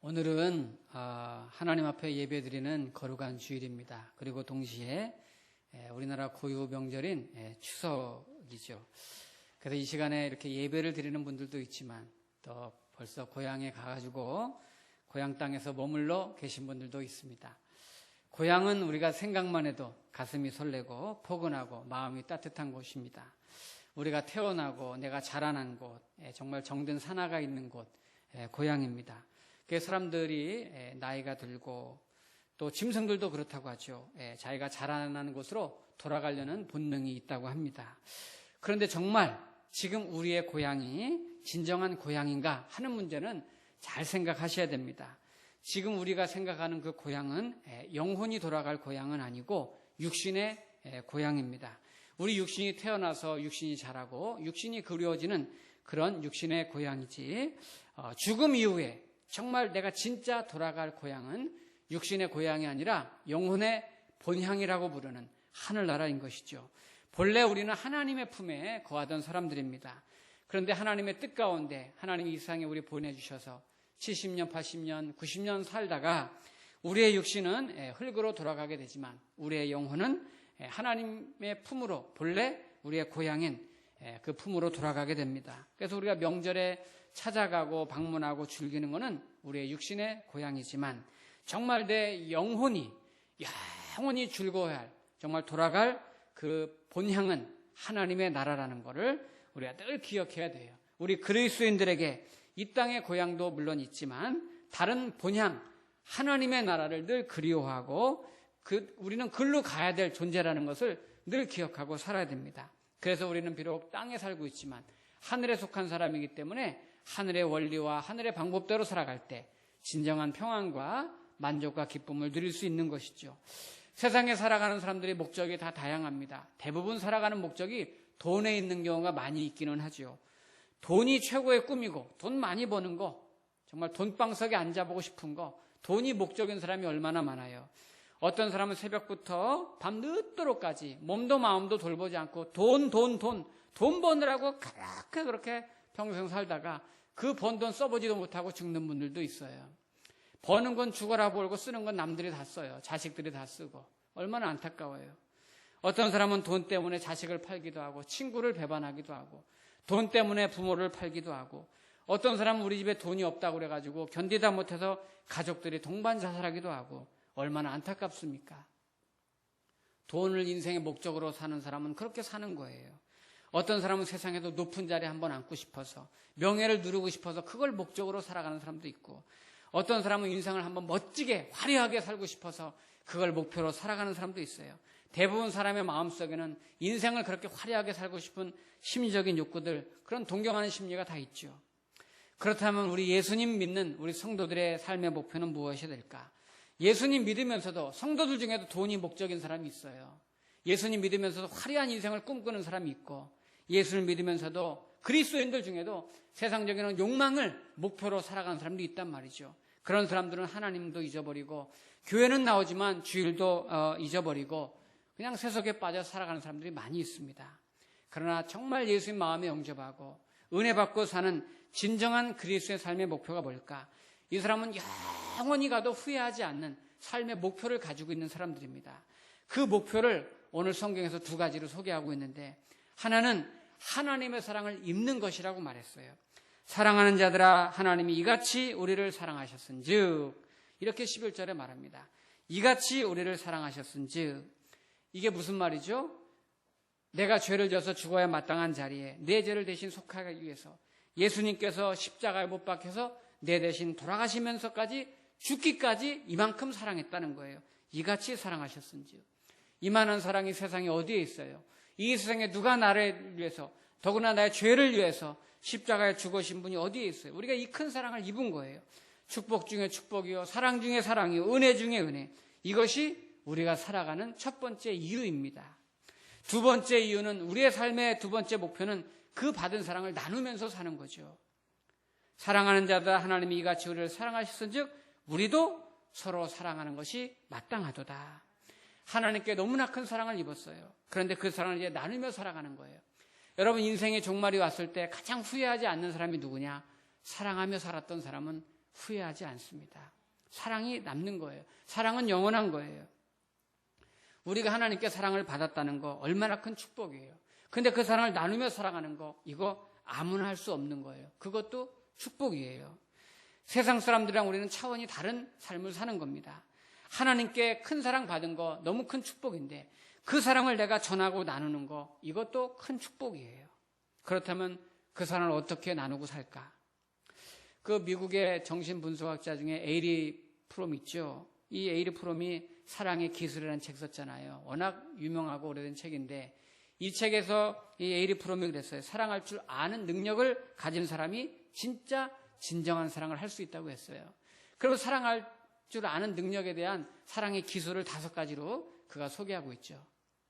오늘은 하나님 앞에 예배드리는 거룩한 주일입니다. 그리고 동시에 우리나라 고유 명절인 추석이죠. 그래서 이 시간에 이렇게 예배를 드리는 분들도 있지만 또 벌써 고향에 가가지고 고향 땅에서 머물러 계신 분들도 있습니다. 고향은 우리가 생각만 해도 가슴이 설레고 포근하고 마음이 따뜻한 곳입니다. 우리가 태어나고 내가 자라난 곳, 정말 정든 산하가 있는 곳, 고향입니다. 그 사람들이 나이가 들고 또 짐승들도 그렇다고 하죠. 자기가 자라나는 곳으로 돌아가려는 본능이 있다고 합니다. 그런데 정말 지금 우리의 고향이 진정한 고향인가 하는 문제는 잘 생각하셔야 됩니다. 지금 우리가 생각하는 그 고향은 영혼이 돌아갈 고향은 아니고 육신의 고향입니다. 우리 육신이 태어나서 육신이 자라고 육신이 그리워지는 그런 육신의 고향이지, 죽음 이후에 정말 내가 진짜 돌아갈 고향은 육신의 고향이 아니라 영혼의 본향이라고 부르는 하늘나라인 것이죠. 본래 우리는 하나님의 품에 거하던 사람들입니다. 그런데 하나님의 뜻 가운데 하나님이 이 세상에 우리 보내주셔서 70년, 80년, 90년 살다가 우리의 육신은 흙으로 돌아가게 되지만 우리의 영혼은 하나님의 품으로, 본래 우리의 고향인 그 품으로 돌아가게 됩니다. 그래서 우리가 명절에 찾아가고 방문하고 즐기는 것은 우리의 육신의 고향이지만 정말 내 영혼이 영원히 즐거워야 할, 정말 돌아갈 그 본향은 하나님의 나라라는 것을 우리가 늘 기억해야 돼요. 우리 그리스도인들에게 이 땅의 고향도 물론 있지만 다른 본향, 하나님의 나라를 늘 그리워하고 우리는 글로 가야 될 존재라는 것을 늘 기억하고 살아야 됩니다. 그래서 우리는 비록 땅에 살고 있지만 하늘에 속한 사람이기 때문에 하늘의 원리와 하늘의 방법대로 살아갈 때 진정한 평안과 만족과 기쁨을 누릴 수 있는 것이죠. 세상에 살아가는 사람들의 목적이 다 다양합니다. 대부분 살아가는 목적이 돈에 있는 경우가 많이 있기는 하죠. 돈이 최고의 꿈이고 돈 많이 버는 거, 정말 돈방석에 앉아보고 싶은 거, 돈이 목적인 사람이 얼마나 많아요. 어떤 사람은 새벽부터 밤 늦도록까지 몸도 마음도 돌보지 않고 돈 버느라고 그렇게 평생 살다가 그 번 돈 써보지도 못하고 죽는 분들도 있어요. 버는 건 죽어라 벌고 쓰는 건 남들이 다 써요. 자식들이 다 쓰고. 얼마나 안타까워요. 어떤 사람은 돈 때문에 자식을 팔기도 하고 친구를 배반하기도 하고 돈 때문에 부모를 팔기도 하고 어떤 사람은 우리 집에 돈이 없다고 그래가지고 견디다 못해서 가족들이 동반 자살하기도 하고 얼마나 안타깝습니까? 돈을 인생의 목적으로 사는 사람은 그렇게 사는 거예요. 어떤 사람은 세상에도 높은 자리에 한번 앉고 싶어서 명예를 누리고 싶어서 그걸 목적으로 살아가는 사람도 있고 어떤 사람은 인생을 한번 멋지게 화려하게 살고 싶어서 그걸 목표로 살아가는 사람도 있어요. 대부분 사람의 마음속에는 인생을 그렇게 화려하게 살고 싶은 심리적인 욕구들, 그런 동경하는 심리가 다 있죠. 그렇다면 우리 예수님 믿는 우리 성도들의 삶의 목표는 무엇이 될까? 예수님 믿으면서도 성도들 중에도 돈이 목적인 사람이 있어요. 예수님 믿으면서도 화려한 인생을 꿈꾸는 사람이 있고 예수를 믿으면서도 그리스도인들 중에도 세상적인 욕망을 목표로 살아가는 사람도 있단 말이죠. 그런 사람들은 하나님도 잊어버리고 교회는 나오지만 주일도 잊어버리고 그냥 세속에 빠져 살아가는 사람들이 많이 있습니다. 그러나 정말 예수님 마음에 영접하고 은혜 받고 사는 진정한 그리스도의 삶의 목표가 뭘까? 이 사람은 영원히 가도 후회하지 않는 삶의 목표를 가지고 있는 사람들입니다. 그 목표를 오늘 성경에서 두 가지로 소개하고 있는데 하나는 하나님의 사랑을 입는 것이라고 말했어요. 사랑하는 자들아 하나님이 이같이 우리를 사랑하셨은즉, 이렇게 11절에 말합니다. 이같이 우리를 사랑하셨은즉, 이게 무슨 말이죠? 내가 죄를 져서 죽어야 마땅한 자리에 내 죄를 대신 속하기 위해서 예수님께서 십자가에 못 박혀서 내 대신 돌아가시면서까지 죽기까지 이만큼 사랑했다는 거예요. 이같이 사랑하셨은즉. 이만한 사랑이 세상에 어디에 있어요? 이 세상에 누가 나를 위해서, 더구나 나의 죄를 위해서 십자가에 죽으신 분이 어디에 있어요? 우리가 이 큰 사랑을 입은 거예요. 축복 중에 축복이요, 사랑 중에 사랑이요, 은혜 중에 은혜. 이것이 우리가 살아가는 첫 번째 이유입니다. 두 번째 이유는, 우리의 삶의 두 번째 목표는 그 받은 사랑을 나누면서 사는 거죠. 사랑하는 자다 하나님이 이같이 우리를 사랑하셨은즉 우리도 서로 사랑하는 것이 마땅하도다. 하나님께 너무나 큰 사랑을 입었어요. 그런데 그 사랑을 이제 나누며 살아가는 거예요. 여러분, 인생의 종말이 왔을 때 가장 후회하지 않는 사람이 누구냐? 사랑하며 살았던 사람은 후회하지 않습니다. 사랑이 남는 거예요. 사랑은 영원한 거예요. 우리가 하나님께 사랑을 받았다는 거 얼마나 큰 축복이에요. 근데 그 사랑을 나누며 살아가는 거, 이거 아무나 할 수 없는 거예요. 그것도 축복이에요. 세상 사람들이랑 우리는 차원이 다른 삶을 사는 겁니다. 하나님께 큰 사랑 받은 거 너무 큰 축복인데 그 사랑을 내가 전하고 나누는 거, 이것도 큰 축복이에요. 그렇다면 그 사랑을 어떻게 나누고 살까? 그 미국의 정신분석학자 중에 에이리 프롬 있죠. 이 에이리 프롬이 사랑의 기술이라는 책 썼잖아요. 워낙 유명하고 오래된 책인데 이 책에서 이 에이리 프롬이 그랬어요. 사랑할 줄 아는 능력을 가진 사람이 진짜 진정한 사랑을 할 수 있다고 했어요. 그리고 사랑할 줄 아는 능력에 대한 사랑의 기술을 5가지로 그가 소개하고 있죠.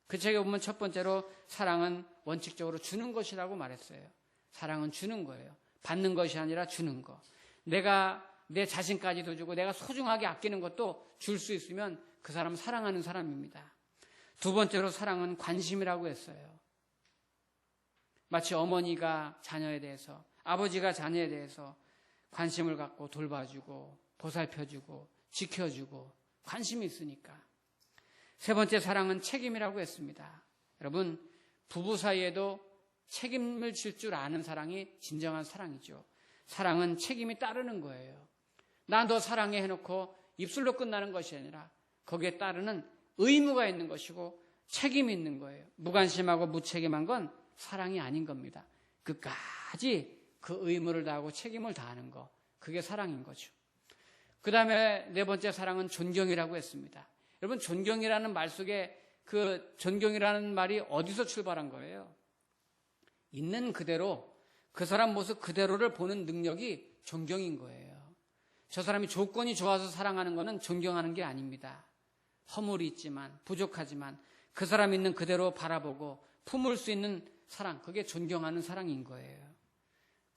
그 책에 보면 첫 번째로 사랑은 원칙적으로 주는 것이라고 말했어요. 사랑은 주는 거예요. 받는 것이 아니라 주는 거. 내가 내 자신까지도 주고 내가 소중하게 아끼는 것도 줄 수 있으면 그 사람은 사랑하는 사람입니다. 두 번째로 사랑은 관심이라고 했어요. 마치 어머니가 자녀에 대해서, 아버지가 자녀에 대해서 관심을 갖고 돌봐주고 보살펴주고 지켜주고 관심이 있으니까. 세 번째 사랑은 책임이라고 했습니다. 여러분, 부부 사이에도 책임을 질 줄 아는 사랑이 진정한 사랑이죠. 사랑은 책임이 따르는 거예요. 나 너 사랑해 해놓고 입술로 끝나는 것이 아니라 거기에 따르는 의무가 있는 것이고 책임이 있는 거예요. 무관심하고 무책임한 건 사랑이 아닌 겁니다. 끝까지 그 의무를 다하고 책임을 다하는 거, 그게 사랑인 거죠. 그 다음에 네 번째 사랑은 존경이라고 했습니다. 여러분, 존경이라는 말 속에 그 존경이라는 말이 어디서 출발한 거예요? 있는 그대로, 그 사람 모습 그대로를 보는 능력이 존경인 거예요. 저 사람이 조건이 좋아서 사랑하는 거는 존경하는 게 아닙니다. 허물이 있지만, 부족하지만 그 사람 있는 그대로 바라보고 품을 수 있는 사랑, 그게 존경하는 사랑인 거예요.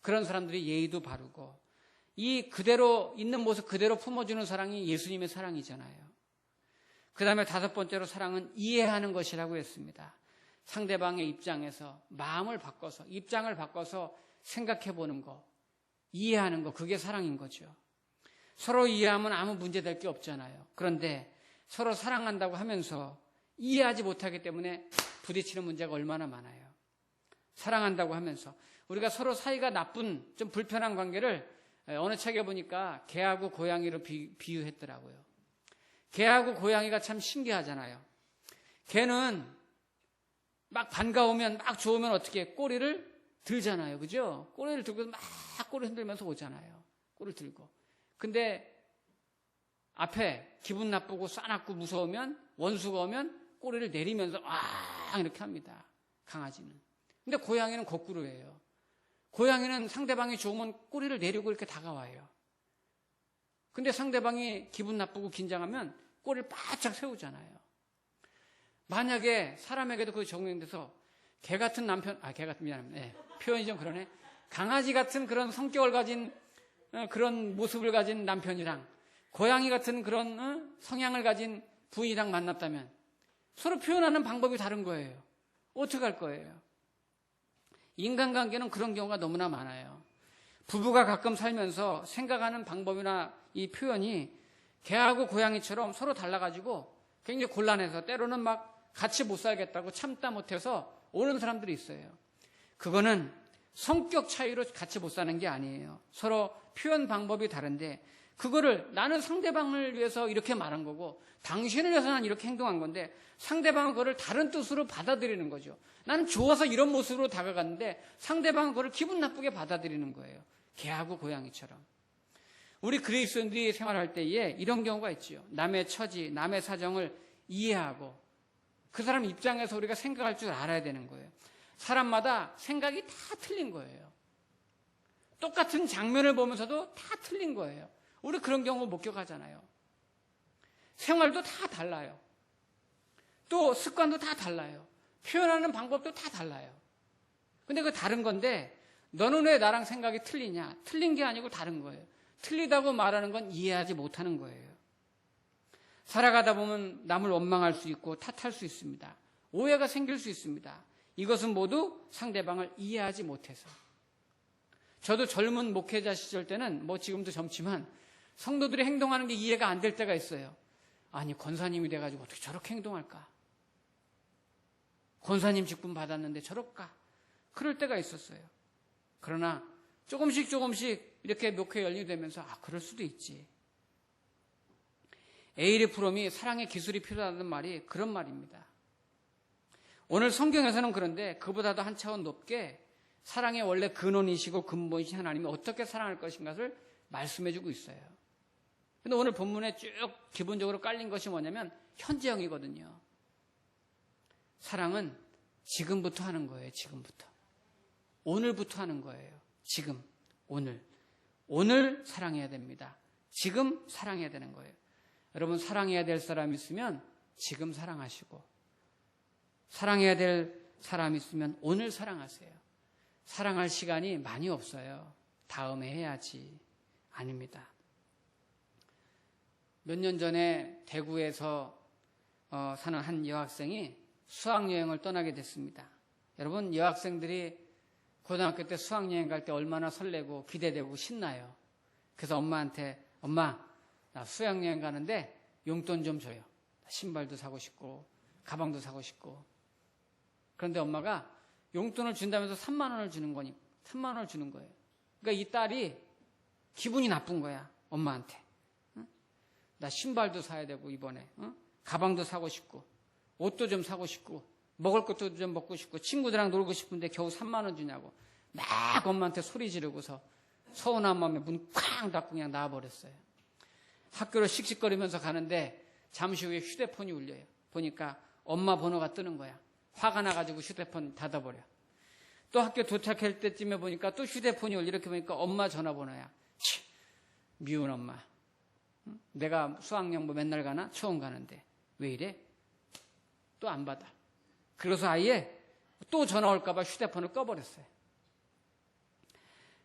그런 사람들이 예의도 바르고 이 그대로 있는 모습 그대로 품어주는 사랑이 예수님의 사랑이잖아요. 그 다음에 5번째로 사랑은 이해하는 것이라고 했습니다. 상대방의 입장에서 마음을 바꿔서, 입장을 바꿔서 생각해 보는 거, 이해하는 거, 그게 사랑인 거죠. 서로 이해하면 아무 문제 될 게 없잖아요. 그런데 서로 사랑한다고 하면서 이해하지 못하기 때문에 부딪히는 문제가 얼마나 많아요. 사랑한다고 하면서 우리가 서로 사이가 나쁜 좀 불편한 관계를 어느 책에 보니까 개하고 고양이로 비유했더라고요. 개하고 고양이가 참 신기하잖아요. 개는 막 반가우면, 막 좋으면 어떻게 꼬리를 들잖아요. 그죠? 꼬리를 들고 막 꼬리 흔들면서 오잖아요. 꼬리를 들고. 근데 앞에 기분 나쁘고 싸납고 무서우면, 원수가 오면 꼬리를 내리면서 이렇게 합니다. 강아지는. 근데 고양이는 거꾸로 해요. 고양이는 상대방이 좋으면 꼬리를 내리고 이렇게 다가와요. 근데 상대방이 기분 나쁘고 긴장하면 꼬리를 바짝 세우잖아요. 만약에 사람에게도 그게 적용돼서 개 같은 남편, 개 같은, 미안합니다. 네, 표현이 좀 그러네. 강아지 같은 그런 성격을 가진, 그런 모습을 가진 남편이랑 고양이 같은 그런 성향을 가진 부인이랑 만났다면 서로 표현하는 방법이 다른 거예요. 어떻게 할 거예요? 인간관계는 그런 경우가 너무나 많아요. 부부가 가끔 살면서 생각하는 방법이나 이 표현이 개하고 고양이처럼 서로 달라가지고 굉장히 곤란해서 때로는 막 같이 못 살겠다고 참다 못해서 오는 사람들이 있어요. 그거는 성격 차이로 같이 못 사는 게 아니에요. 서로 표현 방법이 다른데 그거를 나는 상대방을 위해서 이렇게 말한 거고 당신을 위해서 난 이렇게 행동한 건데 상대방은 그걸 다른 뜻으로 받아들이는 거죠. 나는 좋아서 이런 모습으로 다가갔는데 상대방은 그걸 기분 나쁘게 받아들이는 거예요. 개하고 고양이처럼. 우리 그리스도인들이 생활할 때에 이런 경우가 있죠. 남의 처지, 남의 사정을 이해하고 그 사람 입장에서 우리가 생각할 줄 알아야 되는 거예요. 사람마다 생각이 다 틀린 거예요. 똑같은 장면을 보면서도 다 틀린 거예요. 우리 그런 경우 목격하잖아요. 생활도 다 달라요. 또 습관도 다 달라요. 표현하는 방법도 다 달라요. 근데 그 다른 건데 너는 왜 나랑 생각이 틀리냐? 틀린 게 아니고 다른 거예요. 틀리다고 말하는 건 이해하지 못하는 거예요. 살아가다 보면 남을 원망할 수 있고 탓할 수 있습니다. 오해가 생길 수 있습니다. 이것은 모두 상대방을 이해하지 못해서. 저도 젊은 목회자 시절 때는 뭐 지금도 젊지만 성도들이 행동하는 게 이해가 안 될 때가 있어요. 아니 권사님이 돼가지고 어떻게 저렇게 행동할까? 권사님 직분 받았는데 저럴까? 그럴 때가 있었어요. 그러나 조금씩 이렇게 목회 연리되면서 그럴 수도 있지. 에이리 프롬이 사랑의 기술이 필요하다는 말이 그런 말입니다. 오늘 성경에서는 그런데 그보다도 한 차원 높게 사랑의 원래 근원이시고 근본이신 하나님이 어떻게 사랑할 것인가를 말씀해주고 있어요. 근데 오늘 본문에 쭉 기본적으로 깔린 것이 뭐냐면 현재형이거든요. 사랑은 지금부터 하는 거예요. 지금부터. 오늘부터 하는 거예요. 지금, 오늘 사랑해야 됩니다. 지금 사랑해야 되는 거예요. 여러분 사랑해야 될 사람 있으면 지금 사랑하시고 사랑해야 될 사람 있으면 오늘 사랑하세요. 사랑할 시간이 많이 없어요. 다음에 해야지. 아닙니다. 몇 년 전에 대구에서 사는 한 여학생이 수학여행을 떠나게 됐습니다. 여러분 여학생들이 고등학교 때 수학여행 갈 때 얼마나 설레고 기대되고 신나요. 그래서 엄마한테 엄마 나 수학여행 가는데 용돈 좀 줘요. 신발도 사고 싶고 가방도 사고 싶고. 그런데 엄마가 용돈을 준다면서 3만 원을 주는 거니 3만 원을 주는 거예요. 그러니까 이 딸이 기분이 나쁜 거야. 엄마한테. 나 신발도 사야 되고 이번에 가방도 사고 싶고 옷도 좀 사고 싶고 먹을 것도 좀 먹고 싶고 친구들이랑 놀고 싶은데 겨우 3만 원 주냐고 막 엄마한테 소리 지르고서 서운한 마음에 문 쾅 닫고 그냥 나와버렸어요. 학교를 씩씩거리면서 가는데 잠시 후에 휴대폰이 울려요. 보니까 엄마 번호가 뜨는 거야. 화가 나가지고 휴대폰 닫아버려. 또 학교 도착할 때쯤에 보니까 또 휴대폰이 울려. 이렇게 보니까 엄마 전화번호야. 미운 엄마. 내가 수학여행 뭐 맨날 가나? 처음 가는데 왜 이래? 또 안 받아. 그래서 아예 또 전화 올까봐 휴대폰을 꺼버렸어요.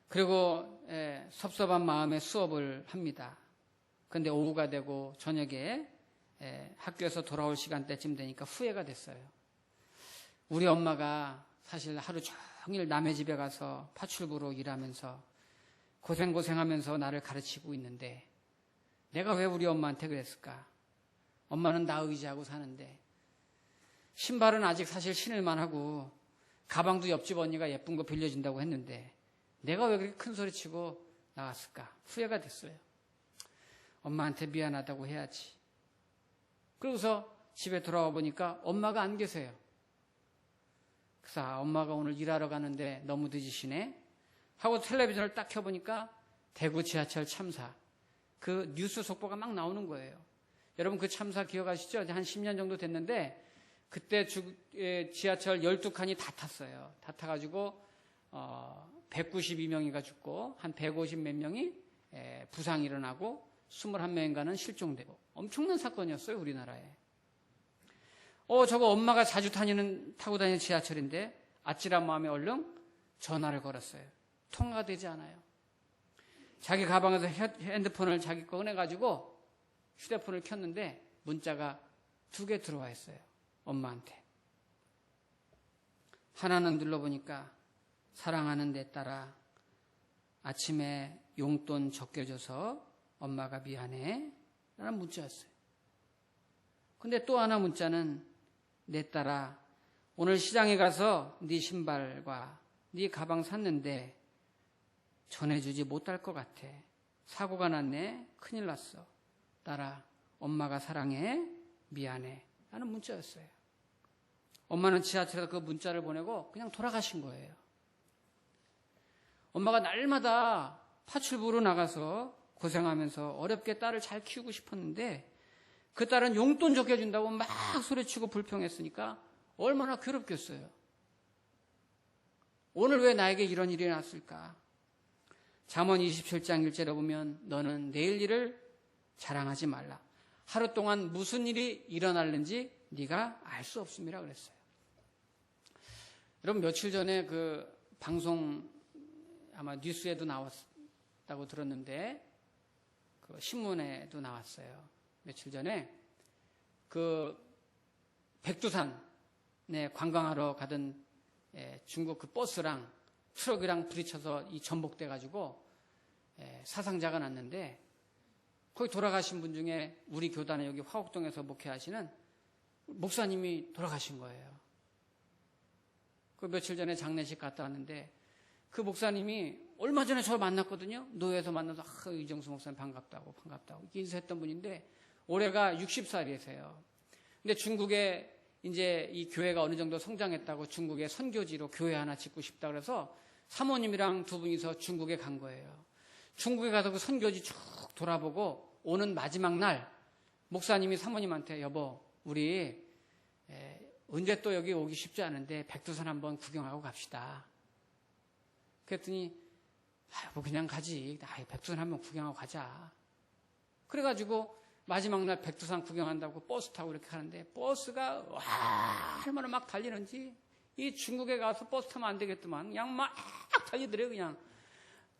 그리고 섭섭한 마음에 수업을 합니다. 근데 오후가 되고 저녁에 학교에서 돌아올 시간대쯤 되니까 후회가 됐어요. 우리 엄마가 사실 하루 종일 남의 집에 가서 파출부로 일하면서 고생하면서 나를 가르치고 있는데 내가 왜 우리 엄마한테 그랬을까? 엄마는 나 의지하고 사는데 신발은 아직 사실 신을만 하고 가방도 옆집 언니가 예쁜 거 빌려준다고 했는데 내가 왜 그렇게 큰 소리 치고 나갔을까? 후회가 됐어요. 엄마한테 미안하다고 해야지. 그러고서 집에 돌아와 보니까 엄마가 안 계세요. 그래서 엄마가 오늘 일하러 가는데 너무 늦으시네 하고 텔레비전을 딱 켜보니까 대구 지하철 참사 그 뉴스 속보가 막 나오는 거예요. 여러분 그 참사 기억하시죠? 한 10년 정도 됐는데 그때 지하철 12칸이 다 탔어요. 다 타가지고 192명이가 죽고 한 150 몇 명이 부상이 일어나고 21명인가는 실종되고 엄청난 사건이었어요. 우리나라에. 저거 엄마가 자주 타고 다니는 지하철인데 아찔한 마음에 얼른 전화를 걸었어요. 통화가 되지 않아요. 자기 가방에서 핸드폰을 자기 거 꺼내가지고 휴대폰을 켰는데 문자가 2개 들어와 있어요. 엄마한테. 하나는 눌러보니까 사랑하는 내 딸아 아침에 용돈 적게 줘서 엄마가 미안해 라는 문자였어요. 근데 또 하나 문자는 내 딸아 오늘 시장에 가서 네 신발과 네 가방 샀는데 전해주지 못할 것 같아. 사고가 났네. 큰일 났어. 딸아 엄마가 사랑해. 미안해. 라는 문자였어요. 엄마는 지하철에서 그 문자를 보내고 그냥 돌아가신 거예요. 엄마가 날마다 파출부로 나가서 고생하면서 어렵게 딸을 잘 키우고 싶었는데 그 딸은 용돈 적게 준다고 막 소리치고 불평했으니까 얼마나 괴롭겠어요. 오늘 왜 나에게 이런 일이 났을까? 잠언 27장 1절에 보면 너는 내일 일을 자랑하지 말라. 하루 동안 무슨 일이 일어날는지 네가 알 수 없음이라 그랬어요. 여러분 며칠 전에 그 방송 아마 뉴스에도 나왔다고 들었는데 그 신문에도 나왔어요. 며칠 전에 그 백두산에 관광하러 가던 중국 그 버스랑 트럭이랑 부딪혀서 이 전복돼 가지고 사상자가 났는데, 거기 돌아가신 분 중에 우리 교단에 여기 화곡동에서 목회하시는 목사님이 돌아가신 거예요. 그 며칠 전에 장례식 갔다 왔는데 그 목사님이 얼마 전에 저를 만났거든요. 노회에서 만나서 이정수 목사님 반갑다고 인사했던 분인데 올해가 60살이세요. 근데 중국에 이제 이 교회가 어느 정도 성장했다고 중국에 선교지로 교회 하나 짓고 싶다 그래서 사모님이랑 두 분이서 중국에 간 거예요. 중국에 가서 그 선교지 쭉 돌아보고 오는 마지막 날 목사님이 사모님한테 여보 우리 언제 또 여기 오기 쉽지 않은데 백두산 한번 구경하고 갑시다. 그랬더니 뭐 그냥 가지. 백두산 한번 구경하고 가자. 그래가지고 마지막 날 백두산 구경한다고 버스 타고 이렇게 가는데 버스가 얼마나 막 달리는지 이 중국에 가서 버스 타면 안 되겠더만 그냥 막 달리더래요 그냥.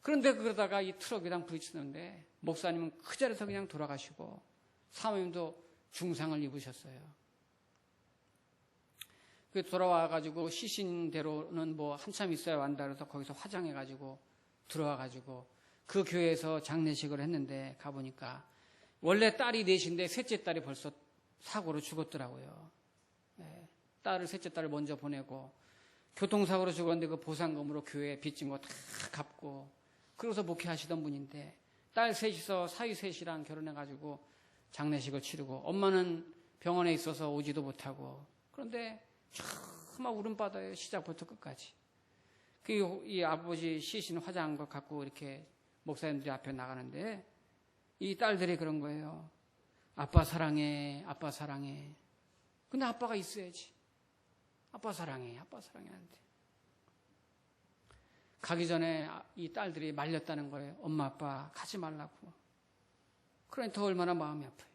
그런데 그러다가 이 트럭이랑 부딪히는데 목사님은 그 자리에서 그냥 돌아가시고 사모님도 중상을 입으셨어요. 그 돌아와가지고 시신대로는 뭐 한참 있어야 완다 그래서 거기서 화장해가지고 들어와가지고 그 교회에서 장례식을 했는데 가보니까 원래 딸이 넷인데 셋째 딸이 벌써 사고로 죽었더라고요. 딸을 셋째 딸을 먼저 보내고 교통사고로 죽었는데 그 보상금으로 교회에 빚진 거 다 갚고 그러고서 목회하시던 분인데 딸 셋이서 사위 셋이랑 결혼해가지고 장례식을 치르고 엄마는 병원에 있어서 오지도 못하고 그런데 막 울음바다에 시작부터 끝까지. 이 아버지 시신 화장한 걸 갖고 이렇게 목사님들이 앞에 나가는데 이 딸들이 그런 거예요. 아빠 사랑해, 아빠 사랑해. 근데 아빠가 있어야지. 아빠 사랑해, 아빠 사랑해 하는데. 가기 전에 이 딸들이 말렸다는 거예요. 엄마 아빠 가지 말라고. 그러니 더 얼마나 마음이 아파요.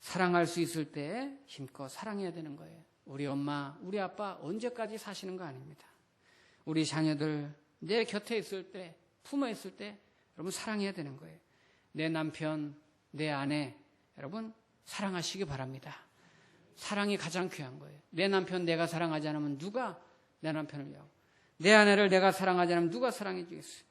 사랑할 수 있을 때 힘껏 사랑해야 되는 거예요. 우리 엄마, 우리 아빠 언제까지 사시는 거 아닙니다. 우리 자녀들 내 곁에 있을 때, 품에 있을 때 여러분 사랑해야 되는 거예요. 내 남편, 내 아내 여러분 사랑하시기 바랍니다. 사랑이 가장 귀한 거예요. 내 남편 내가 사랑하지 않으면 누가 내 남편을 위하고 내 아내를 내가 사랑하지 않으면 누가 사랑해 주겠어요.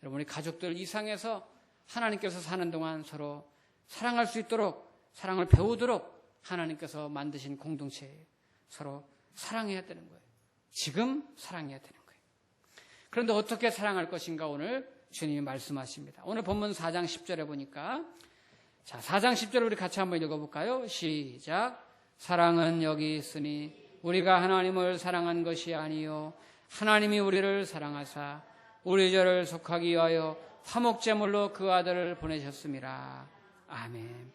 여러분 우리 가족들 이상해서 하나님께서 사는 동안 서로 사랑할 수 있도록 사랑을 배우도록 하나님께서 만드신 공동체예요. 서로 사랑해야 되는 거예요. 지금 사랑해야 되는 거예요. 그런데 어떻게 사랑할 것인가 오늘 주님이 말씀하십니다. 오늘 본문 4장 10절에 보니까 자 4장 10절 우리 같이 한번 읽어볼까요? 시작. 사랑은 여기 있으니 우리가 하나님을 사랑한 것이 아니요 하나님이 우리를 사랑하사 우리 죄를 속하기 위하여 화목제물로 그 아들을 보내셨습니다. 아멘.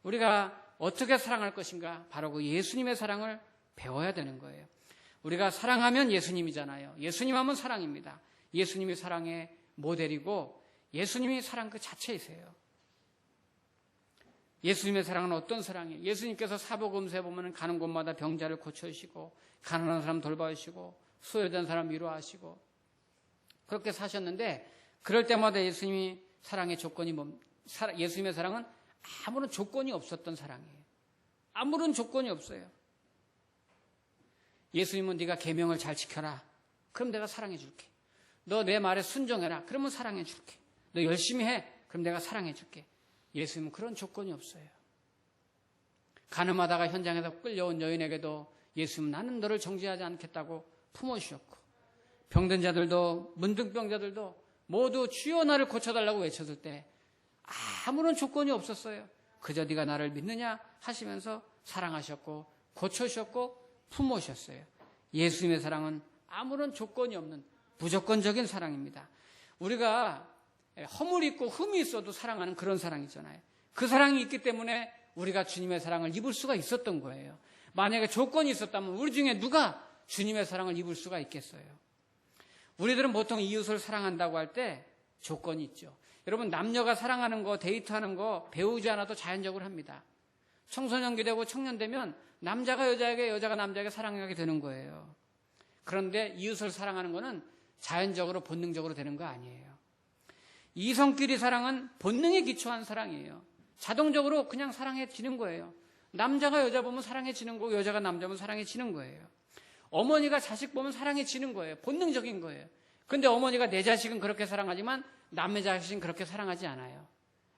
우리가 어떻게 사랑할 것인가? 바로 그 예수님의 사랑을 배워야 되는 거예요. 우리가 사랑하면 예수님이잖아요. 예수님 하면 사랑입니다. 예수님이 사랑의 모델이고 예수님이 사랑 그 자체이세요. 예수님의 사랑은 어떤 사랑이에요? 예수님께서 사복음서에 보면 가는 곳마다 병자를 고쳐주시고 가난한 사람 돌봐주시고 소외된 사람 위로하시고 그렇게 사셨는데 그럴 때마다 예수님이 사랑의 조건이 예수님의 사랑은 아무런 조건이 없었던 사랑이에요. 아무런 조건이 없어요. 예수님은 네가 계명을 잘 지켜라. 그럼 내가 사랑해 줄게. 너 내 말에 순종해라. 그러면 사랑해 줄게. 너 열심히 해. 그럼 내가 사랑해 줄게. 예수님은 그런 조건이 없어요. 가늠하다가 현장에서 끌려온 여인에게도 예수님은 나는 너를 정죄하지 않겠다고 품어주셨고 병든 자들도 문둥병자들도 모두 주여 나를 고쳐달라고 외쳤을 때 아무런 조건이 없었어요. 그저 네가 나를 믿느냐 하시면서 사랑하셨고 고쳐주셨고 품으셨어요. 예수님의 사랑은 아무런 조건이 없는 무조건적인 사랑입니다. 우리가 허물이 있고 흠이 있어도 사랑하는 그런 사랑이잖아요. 그 사랑이 있기 때문에 우리가 주님의 사랑을 입을 수가 있었던 거예요. 만약에 조건이 있었다면 우리 중에 누가 주님의 사랑을 입을 수가 있겠어요? 우리들은 보통 이웃을 사랑한다고 할 때 조건이 있죠. 여러분 남녀가 사랑하는 거 데이트하는 거 배우지 않아도 자연적으로 합니다. 청소년기 되고 청년 되면 남자가 여자에게 여자가 남자에게 사랑하게 되는 거예요. 그런데 이웃을 사랑하는 거는 자연적으로 본능적으로 되는 거 아니에요. 이성끼리 사랑은 본능에 기초한 사랑이에요. 자동적으로 그냥 사랑해지는 거예요. 남자가 여자 보면 사랑해지는 거고 여자가 남자 보면 사랑해지는 거예요. 어머니가 자식 보면 사랑이 지는 거예요. 본능적인 거예요. 근데 어머니가 내 자식은 그렇게 사랑하지만 남의 자식은 그렇게 사랑하지 않아요.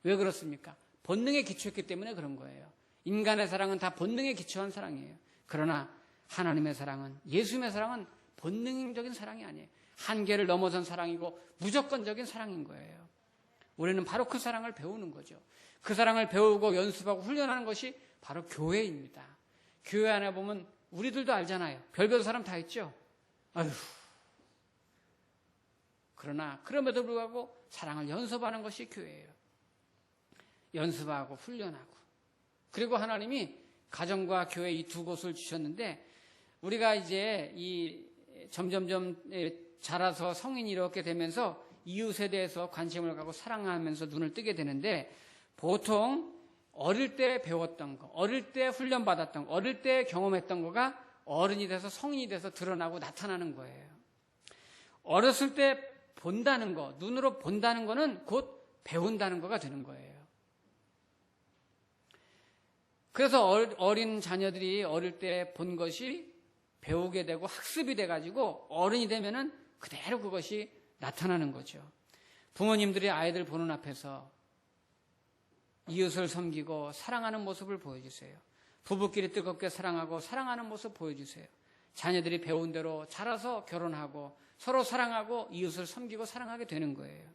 왜 그렇습니까? 본능에 기초했기 때문에 그런 거예요. 인간의 사랑은 다 본능에 기초한 사랑이에요. 그러나 하나님의 사랑은, 예수님의 사랑은 본능적인 사랑이 아니에요. 한계를 넘어선 사랑이고 무조건적인 사랑인 거예요. 우리는 바로 그 사랑을 배우는 거죠. 그 사랑을 배우고 연습하고 훈련하는 것이 바로 교회입니다. 교회 안에 보면 우리들도 알잖아요. 별별 사람 다 있죠. 아휴. 그러나 그럼에도 불구하고 사랑을 연습하는 것이 교회예요. 연습하고 훈련하고. 그리고 하나님이 가정과 교회 이 두 곳을 주셨는데, 우리가 이제 이 점점점 자라서 성인이 이렇게 되면서 이웃에 대해서 관심을 갖고 사랑하면서 눈을 뜨게 되는데, 보통 어릴 때 배웠던 거, 어릴 때 훈련받았던 거, 어릴 때 경험했던 거가 어른이 돼서 성인이 돼서 드러나고 나타나는 거예요. 어렸을 때 본다는 거, 눈으로 본다는 거는 곧 배운다는 거가 되는 거예요. 그래서 어린 자녀들이 어릴 때 본 것이 배우게 되고 학습이 돼가지고 어른이 되면은 그대로 그것이 나타나는 거죠. 부모님들이 아이들 보는 앞에서 이웃을 섬기고 사랑하는 모습을 보여주세요. 부부끼리 뜨겁게 사랑하고 사랑하는 모습 보여주세요. 자녀들이 배운 대로 자라서 결혼하고 서로 사랑하고 이웃을 섬기고 사랑하게 되는 거예요.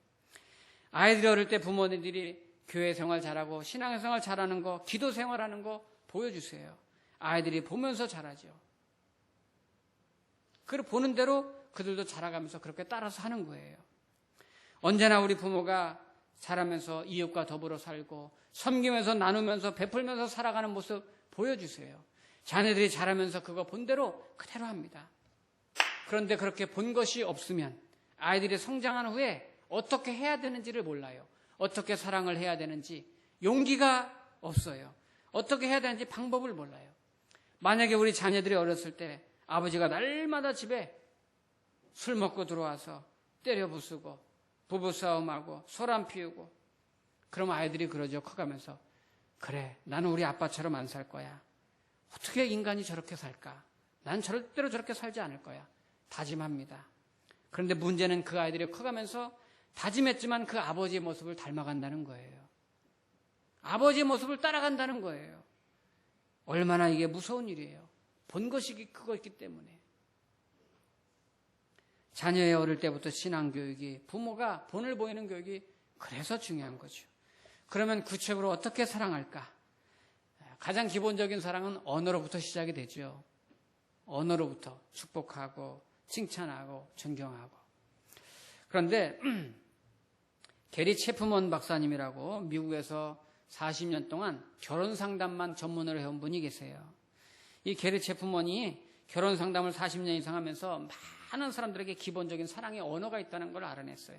아이들이 어릴 때 부모님들이 교회 생활 잘하고 신앙생활 잘하는 거, 기도 생활하는 거 보여주세요. 아이들이 보면서 자라죠. 그리고 보는 대로 그들도 자라가면서 그렇게 따라서 하는 거예요. 언제나 우리 부모가 자라면서 이웃과 더불어 살고 섬기면서 나누면서 베풀면서 살아가는 모습 보여주세요. 자녀들이 자라면서 그거 본 대로 그대로 합니다. 그런데 그렇게 본 것이 없으면 아이들이 성장한 후에 어떻게 해야 되는지를 몰라요. 어떻게 사랑을 해야 되는지 용기가 없어요. 어떻게 해야 되는지 방법을 몰라요. 만약에 우리 자녀들이 어렸을 때 아버지가 날마다 집에 술 먹고 들어와서 때려 부수고 부부싸움하고 소란 피우고, 그러면 아이들이 그러죠. 커가면서 그래, 나는 우리 아빠처럼 안 살 거야. 어떻게 인간이 저렇게 살까? 난 절대로 저렇게 살지 않을 거야. 다짐합니다. 그런데 문제는 그 아이들이 커가면서 다짐했지만 그 아버지의 모습을 닮아간다는 거예요. 아버지의 모습을 따라간다는 거예요. 얼마나 이게 무서운 일이에요. 본 것이 그거있기 때문에. 자녀의 어릴 때부터 신앙교육이, 부모가 본을 보이는 교육이 그래서 중요한 거죠. 그러면 구체적으로 어떻게 사랑할까? 가장 기본적인 사랑은 언어로부터 시작이 되죠. 언어로부터 축복하고 칭찬하고 존경하고. 그런데 게리 체프먼 박사님이라고 미국에서 40년 동안 결혼 상담만 전문으로 해온 분이 계세요. 이 게리 체프먼이 결혼 상담을 40년 이상 하면서 많은 사람들에게 기본적인 사랑의 언어가 있다는 걸 알아냈어요.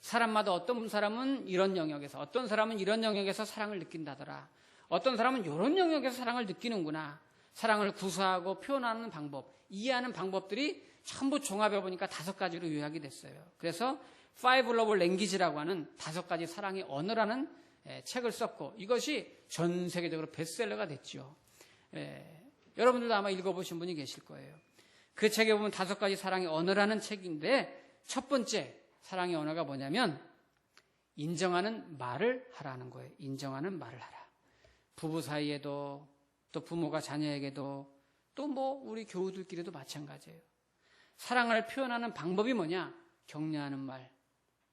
사람마다 어떤 사람은 이런 영역에서, 어떤 사람은 이런 영역에서 사랑을 느낀다더라. 어떤 사람은 이런 영역에서 사랑을 느끼는구나. 사랑을 구사하고 표현하는 방법, 이해하는 방법들이 전부 종합해 보니까 5가지로 요약이 됐어요. 그래서 Five Love Language라고 하는 5가지 사랑의 언어라는 책을 썼고, 이것이 전 세계적으로 베스트셀러가 됐죠. 여러분들도 아마 읽어보신 분이 계실 거예요. 그 책에 보면 5가지 사랑의 언어라는 책인데, 첫 번째 사랑의 언어가 뭐냐면 인정하는 말을 하라는 거예요. 인정하는 말을 하라. 부부 사이에도, 또 부모가 자녀에게도, 또 뭐 우리 교우들끼리도 마찬가지예요. 사랑을 표현하는 방법이 뭐냐? 격려하는 말,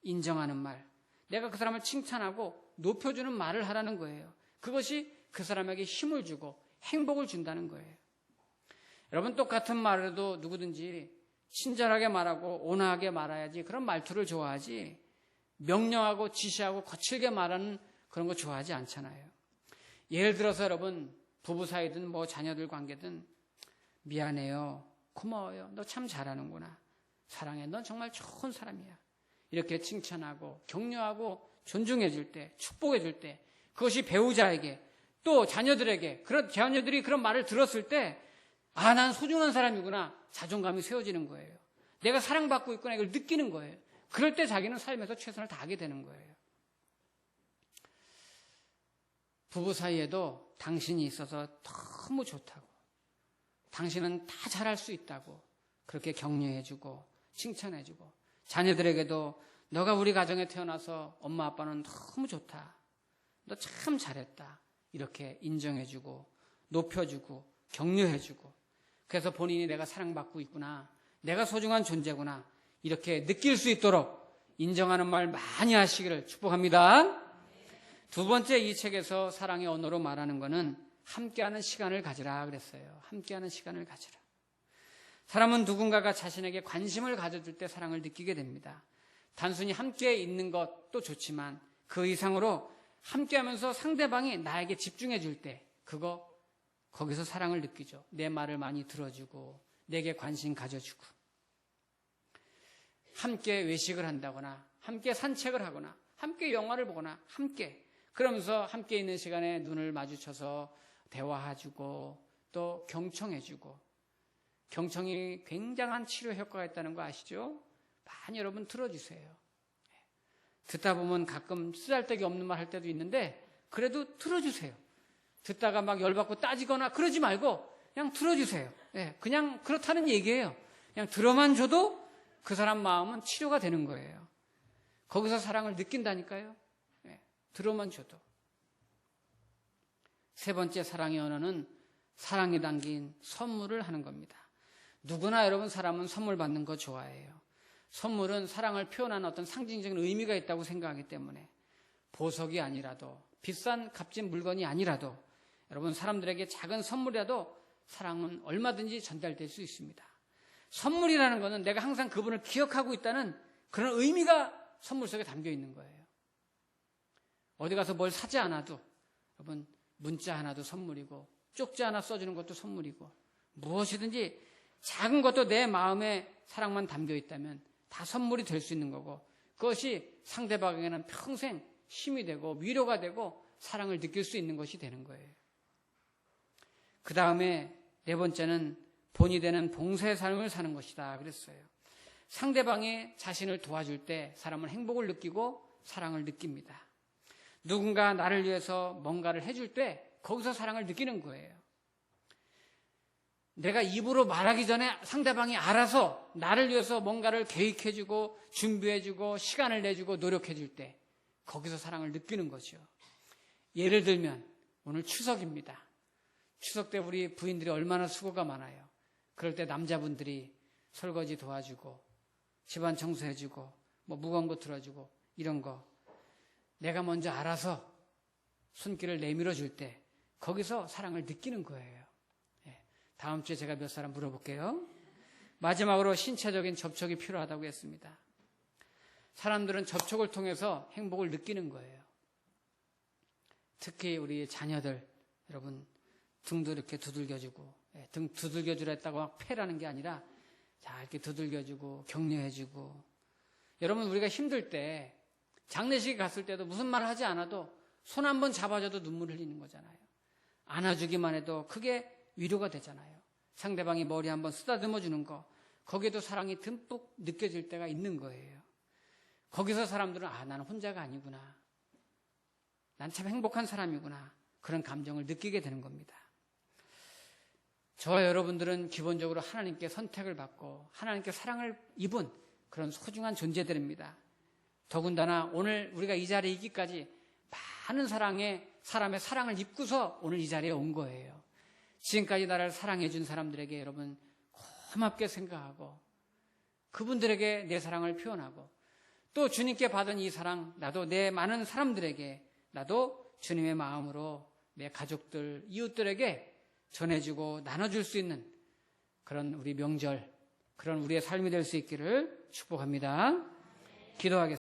인정하는 말, 내가 그 사람을 칭찬하고 높여주는 말을 하라는 거예요. 그것이 그 사람에게 힘을 주고 행복을 준다는 거예요. 여러분, 똑같은 말을 도 누구든지 친절하게 말하고 온화하게 말해야지 그런 말투를 좋아하지, 명령하고 지시하고 거칠게 말하는 그런 거 좋아하지 않잖아요. 예를 들어서 여러분, 부부 사이든 뭐 자녀들 관계든 미안해요, 고마워요, 너 참 잘하는구나, 사랑해, 넌 정말 좋은 사람이야, 이렇게 칭찬하고 격려하고 존중해 줄 때, 축복해 줄 때, 그것이 배우자에게 또 자녀들에게, 그런 자녀들이 그런 말을 들었을 때, 아, 난 소중한 사람이구나, 자존감이 세워지는 거예요. 내가 사랑받고 있구나, 이걸 느끼는 거예요. 그럴 때 자기는 삶에서 최선을 다하게 되는 거예요. 부부 사이에도 당신이 있어서 너무 좋다고, 당신은 다 잘할 수 있다고 그렇게 격려해주고 칭찬해주고, 자녀들에게도 너가 우리 가정에 태어나서 엄마 아빠는 너무 좋다, 너 참 잘했다, 이렇게 인정해주고 높여주고 격려해주고, 그래서 본인이 내가 사랑받고 있구나, 내가 소중한 존재구나, 이렇게 느낄 수 있도록 인정하는 말 많이 하시기를 축복합니다. 두 번째, 이 책에서 사랑의 언어로 말하는 것은 함께하는 시간을 가지라 그랬어요. 함께하는 시간을 가지라. 사람은 누군가가 자신에게 관심을 가져줄 때 사랑을 느끼게 됩니다. 단순히 함께 있는 것도 좋지만 그 이상으로 함께하면서 상대방이 나에게 집중해 줄 때 거기서 사랑을 느끼죠. 내 말을 많이 들어주고 내게 관심 가져주고, 함께 외식을 한다거나 함께 산책을 하거나 함께 영화를 보거나 그러면서 함께 있는 시간에 눈을 마주쳐서 대화해주고 또 경청해주고, 경청이 굉장한 치료 효과가 있다는 거 아시죠? 많이 여러분 들어주세요. 듣다 보면 가끔 쓰잘데기 없는 말 할 때도 있는데 그래도 들어주세요. 듣다가 막 열받고 따지거나 그러지 말고 그냥 들어주세요. 그냥 그렇다는 얘기예요. 그냥 들어만 줘도 그 사람 마음은 치료가 되는 거예요. 거기서 사랑을 느낀다니까요. 들어만 줘도. 세 번째 사랑의 언어는 사랑이 담긴 선물을 하는 겁니다. 누구나 여러분 사람은 선물 받는 거 좋아해요. 선물은 사랑을 표현하는 어떤 상징적인 의미가 있다고 생각하기 때문에 보석이 아니라도 비싼 값진 물건이 아니라도 여러분 사람들에게 작은 선물이라도 사랑은 얼마든지 전달될 수 있습니다. 선물이라는 것은 내가 항상 그분을 기억하고 있다는 그런 의미가 선물 속에 담겨 있는 거예요. 어디 가서 뭘 사지 않아도 여러분 문자 하나도 선물이고 쪽지 하나 써주는 것도 선물이고, 무엇이든지 작은 것도 내 마음에 사랑만 담겨 있다면 다 선물이 될 수 있는 거고, 그것이 상대방에게는 평생 힘이 되고 위로가 되고 사랑을 느낄 수 있는 것이 되는 거예요. 그 다음에 네 번째는 본이 되는 봉사의 삶을 사는 것이다 그랬어요. 상대방이 자신을 도와줄 때 사람은 행복을 느끼고 사랑을 느낍니다. 누군가 나를 위해서 뭔가를 해줄 때 거기서 사랑을 느끼는 거예요. 내가 입으로 말하기 전에 상대방이 알아서 나를 위해서 뭔가를 계획해주고 준비해주고 시간을 내주고 노력해줄 때 거기서 사랑을 느끼는 거죠. 예를 들면 오늘 추석입니다. 추석 때 우리 부인들이 얼마나 수고가 많아요. 그럴 때 남자분들이 설거지 도와주고 집안 청소해주고 뭐 무거운 거 들어주고 이런 거 내가 먼저 알아서 손길을 내밀어 줄 때 거기서 사랑을 느끼는 거예요. 다음 주에 제가 몇 사람 물어볼게요. 마지막으로 신체적인 접촉이 필요하다고 했습니다. 사람들은 접촉을 통해서 행복을 느끼는 거예요. 특히 우리 자녀들 여러분 등도 이렇게 두들겨주고, 등 두들겨주라 했다고 막 패라는 게 아니라 자 이렇게 두들겨주고 격려해주고, 여러분 우리가 힘들 때 장례식에 갔을 때도 무슨 말 하지 않아도 손 한번 잡아줘도 눈물 흘리는 거잖아요. 안아주기만 해도 그게 위로가 되잖아요. 상대방이 머리 한번 쓰다듬어 주는 거, 거기에도 사랑이 듬뿍 느껴질 때가 있는 거예요. 거기서 사람들은 나는 혼자가 아니구나, 난 참 행복한 사람이구나, 그런 감정을 느끼게 되는 겁니다. 저와 여러분들은 기본적으로 하나님께 선택을 받고 하나님께 사랑을 입은 그런 소중한 존재들입니다. 더군다나 오늘 우리가 이 자리에 있기까지 많은 사람의 사랑을 입고서 오늘 이 자리에 온 거예요. 지금까지 나를 사랑해 준 사람들에게 여러분 고맙게 생각하고 그분들에게 내 사랑을 표현하고, 또 주님께 받은 이 사랑 나도 내 많은 사람들에게 나도 주님의 마음으로 내 가족들, 이웃들에게 전해주고 나눠줄 수 있는 그런 우리 명절, 그런 우리의 삶이 될 수 있기를 축복합니다. 기도하겠습니다.